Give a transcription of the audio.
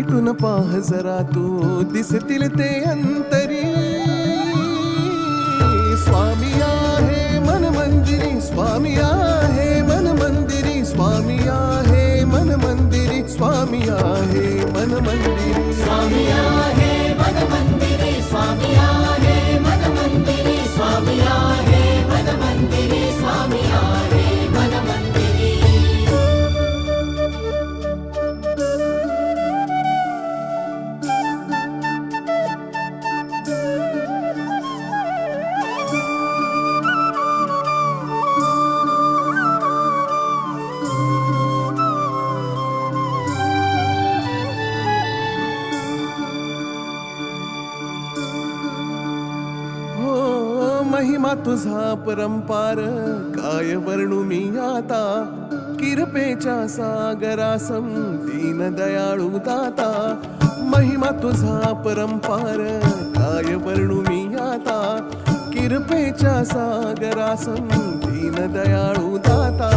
भेटून पाह जरा तू दिसतील ते अंतरी. स्वामी आहे मन मंदिरी, स्वामी आहे मन मंदिरी, स्वामी आहे मन मंदिरी, स्वामी आहे मन मंदिरी. स्वामी आहे मन मंदिरी, स्वामी आहे मन मंदिरी, स्वामी आहे मन मंदिरी, स्वामी आहे मन मंदिरी. महिमा तुझा परंपार काय वर्णू मी आता. किरपेच्या सागरासम दीन दयाळू दाता. महिमा तुझा परंपार काय वर्णू मी आता. किरपेच्या सागरासम दीन दयाळू दाता.